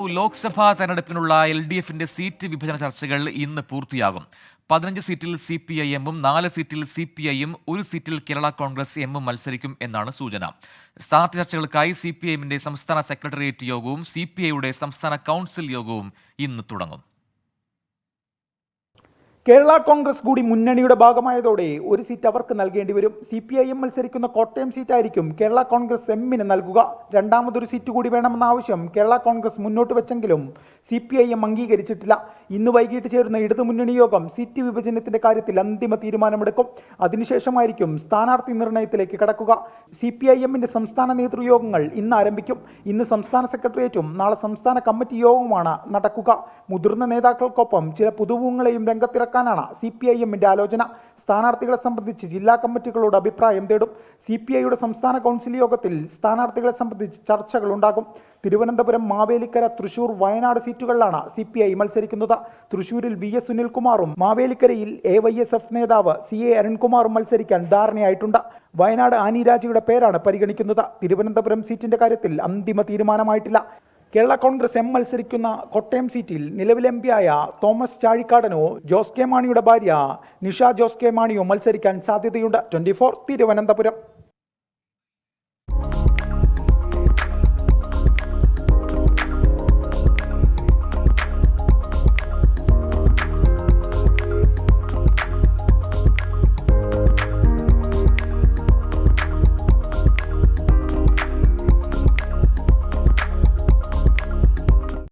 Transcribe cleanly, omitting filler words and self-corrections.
ലോക്സഭാ തെരഞ്ഞെടുപ്പിനുള്ള LDFന്റെ സീറ്റ് വിഭജന ചർച്ചകൾ ഇന്ന് പൂർത്തിയാകും. 15 സീറ്റിൽ CPIM-ഉം 4 സീറ്റിൽ CPI-യും 1 സീറ്റിൽ കേരള കോൺഗ്രസ് എമ്മും മത്സരിക്കും എന്നാണ് സൂചന. സ്ഥാനാർത്ഥി ചർച്ചകൾക്കായി CPIM-ന്റെ സംസ്ഥാന സെക്രട്ടേറിയറ്റ് യോഗവും CPI-യുടെ സംസ്ഥാന കൗൺസിൽ യോഗവും ഇന്ന് തുടങ്ങും. കേരള കോൺഗ്രസ് കൂടി മുന്നണിയുടെ ഭാഗമായതോടെ ഒരു സീറ്റ് അവർക്ക് നൽകേണ്ടി വരും. CPIM മത്സരിക്കുന്ന കോട്ടയം സീറ്റായിരിക്കും കേരള കോൺഗ്രസ് എമ്മിന് നൽകുക. രണ്ടാമതൊരു സീറ്റ് കൂടി വേണമെന്ന ആവശ്യം കേരള കോൺഗ്രസ് മുന്നോട്ട് വെച്ചെങ്കിലും CPIM അംഗീകരിച്ചിട്ടില്ല. ഇന്ന് വൈകിട്ട് ചേരുന്ന ഇടതു മുന്നണി യോഗം സീറ്റ് വിഭജനത്തിന്റെ കാര്യത്തിൽ അന്തിമ തീരുമാനമെടുക്കും. അതിനുശേഷമായിരിക്കും സ്ഥാനാർത്ഥി നിർണയത്തിലേക്ക് കടക്കുക. CPIM-ന്റെ സംസ്ഥാന നേതൃയോഗങ്ങൾ ഇന്ന് ആരംഭിക്കും. ഇന്ന് സംസ്ഥാന സെക്രട്ടേറിയറ്റും നാളെ സംസ്ഥാന കമ്മിറ്റി യോഗവുമാണ് നടക്കുക. മുതിർന്ന നേതാക്കൾക്കൊപ്പം ചില പുതുമുഖങ്ങളെയും രംഗത്തിറക്കാനാണ് CPIM-ന്റെ ആലോചന. സ്ഥാനാർത്ഥികളെ സംബന്ധിച്ച് ജില്ലാ കമ്മിറ്റികളോട് അഭിപ്രായം തേടും. CPI-യുടെ സംസ്ഥാന കൗൺസിൽ യോഗത്തിൽ സ്ഥാനാർത്ഥികളെ സംബന്ധിച്ച് ചർച്ചകളുണ്ടാകും. തിരുവനന്തപുരം, മാവേലിക്കര, തൃശൂർ, വയനാട് സീറ്റുകളിലാണ് CPI മത്സരിക്കുന്നത്. തൃശൂരിൽ VS സുനിൽകുമാറും മാവേലിക്കരയിൽ AYSF നേതാവ് CA അരുൺകുമാറും മത്സരിക്കാൻ ധാരണയായിട്ടുണ്ട്. വയനാട് ആനി രാജയുടെ പേരാണ് പരിഗണിക്കുന്നത്. തിരുവനന്തപുരം സീറ്റിന്റെ കാര്യത്തിൽ അന്തിമ തീരുമാനമായിട്ടില്ല. കേരള കോൺഗ്രസ് എം മത്സരിക്കുന്ന കോട്ടയം സീറ്റിൽ നിലവിലെ MP-യായ തോമസ് ചാഴിക്കാടനോ ജോസ് കെ മാണിയുടെ ഭാര്യ നിഷ ജോസ് കെ മാണിയോ മത്സരിക്കാൻ സാധ്യതയുണ്ട്. 24 തിരുവനന്തപുരം.